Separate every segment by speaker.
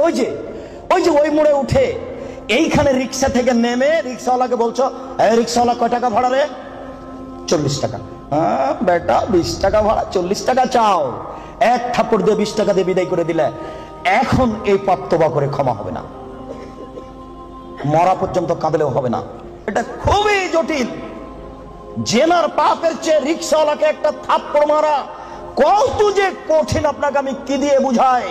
Speaker 1: ওই যে ওই মোড়ে উঠে এইখানে রিক্সা থেকে নেমে রিক্সাওয়ালাকে বলছো, রিক্সাওয়ালা কয় টাকা ভাড়া রে? 40 টাকা। হ্যাঁ বেটা, 20 টাকা ভাড়া, 40 টাকা চাও। এক থাপ্পড় দিয়ে 20 টাকা দিয়ে বিদায় করে দিলে। এখন এই পাপ তওবা করে ক্ষমা হবে না, মরা পর্যন্ত কাঁদলেও হবে না। এটা খুবই জটিল। জেনার পাপের চেয়ে রিক্সাওয়ালাকে একটা থাপ্পড় মারা কত যে কঠিন, আপনাকে আমি কি দিয়ে বুঝাই?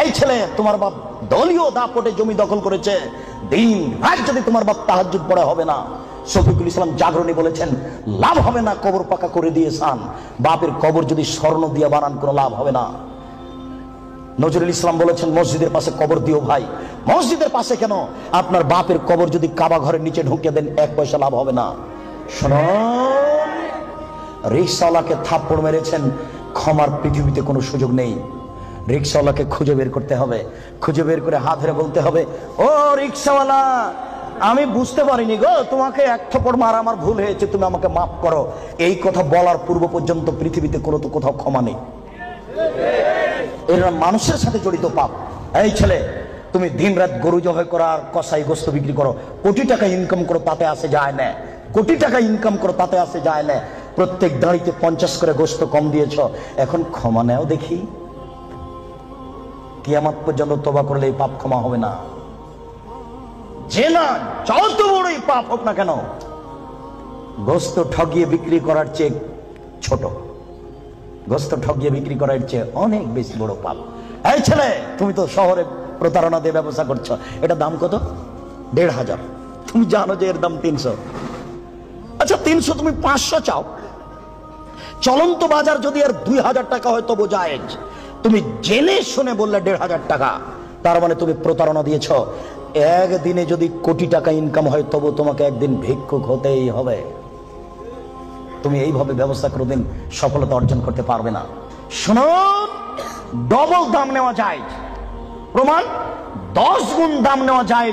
Speaker 1: এই ছেলে, তোমার বাপ দলীয় দাপটে জমি দখল করেছে, দিন রাত যদি তোমার বাপ তাহাজ্জুদ পড়া হবে না। শফিকুল ইসলাম জাগরণী বলেছেন, লাভ হবে না কবর পাকা করে দিয়েছেন, বাপের কবর যদি স্বর্ণ দিয়ে বানান কোনো লাভ হবে না। নজরুল ইসলাম বলেছেন, মসজিদের পাশে কবর দিও ভাই। মসজিদের পাশে কেন, আপনার বাপের কবর যদি কাবা ঘরের নিচে ঢুকিয়ে দেন 1 পয়সা লাভ হবে না। শুনুন, রিক্সাওয়ালাকে থাপ্পড় মেরেছেন, ক্ষমার পৃথিবীতে কোনো সুযোগ নেই। রিক্সাওয়ালাকে খুঁজে বের করতে হবে, খুঁজে বের করে হাত ধরে বলতে হবে, ও রিক্সাওয়ালা, আমি বুঝতে পারিনি গো, তোমাকে এক থাপ্পড় মারা আমার ভুল হয়েছে, তুমি আমাকে মাফ করো। এই কথা বলার পূর্ব পর্যন্ত পৃথিবীতে কোথাও ক্ষমা নেই। এরা মানুষের সাথে জড়িত পাপ। এই ছেলে, তুমি দিন রাত গরু জবাই করো আর কসাই গোস্ত বিক্রি করো, কোটি টাকা ইনকাম করো, তাতে আসে যায় না। কোটি টাকা ইনকাম করো, তাতে আসে যায় না। প্রত্যেক দাঁড়িতে 50 করে গোস্ত কম দিয়েছ, এখন ক্ষমা নেও দেখি। কিয়ামত পর্যন্ত তওবা করলে এই পাপ ক্ষমা হবে না। জেনা যত বড়ই পাপ হোক না কেন, গোস্ত ঠগিয়ে বিক্রি করার চেয়ে ছোট, গোস্ত ঠগিয়ে বিক্রি করার চেয়ে অনেক বেশি বড় পাপ। এই ছেলে, তুমি তো শহরে প্রতারণা দিয়ে ব্যবসা করছো, এটা দাম কত? 1500। তুমি জানো যে এর দাম 300। আচ্ছা 300, তুমি 500 চাও। চলন্ত বাজার যদি এর 2000 টাকা হয় তবু জায়েজ। তুমি জেনে শুনে বললে 1500 টাকা, তার মানে তুমি প্রতারণা দিয়েছ। একদিনে যদি কোটি টাকা ইনকাম হয় তবু তোমাকে একদিন ভিক্ষুক হতেই হবে। তুমি এইভাবে ব্যবস্থা কোনোদিন সফলতা অর্জন করতে পারবে না। শুনুন, ডবল দাম নেওয়া যায়, প্রমাণ 10 গুণ দাম নেওয়া যায়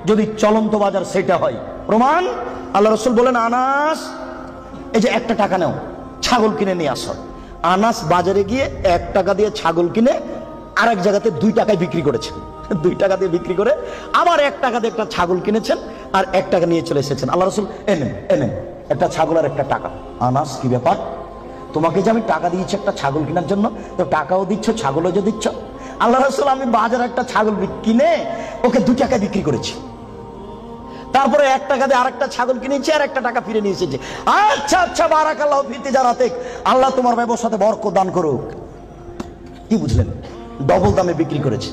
Speaker 1: যদি চলন্ত বাজার সেটা হয়। প্রমাণ, আল্লাহ রাসূল বলেন, আনাস, এই যে 1 টাকা নাও, ছাগল কিনে নিয়ে আসো। আনাস বাজারে গিয়ে 1 টাকা দিয়ে ছাগল কিনে আরেক জায়গাতে 2 টাকায় বিক্রি করেছেন। 2 টাকা দিয়ে বিক্রি করে আবার 1 টাকা দিয়ে একটা ছাগল কিনেছেন আর 1 টাকা নিয়ে চলে এসেছেন। আল্লাহ রাসূল, এনেন একটা ছাগল আর 1 টাকা। আনাস, কি ব্যাপার? তোমাকে যে আমি টাকা দিয়েছি একটা ছাগল কেনার জন্য, তো টাকাও দিচ্ছ, ছাগলও যে দিচ্ছ। আল্লাহ রাসূল, আমি বাজারে একটা ছাগল কিনে ওকে 2 টাকায় বিক্রি করেছি, তারপরে 1 টাকা দিয়ে আরেকটা ছাগল কিনেছি আর 1 টাকা ফিরে নিয়ে এসেছি। আচ্ছা, বারাকাল্লাহু ফি তিজারাতিক, আল্লাহ তোমার ব্যবসাতে বরকত দান করুক। কি বুঝলেন? ডবল দামে বিক্রি করেছে।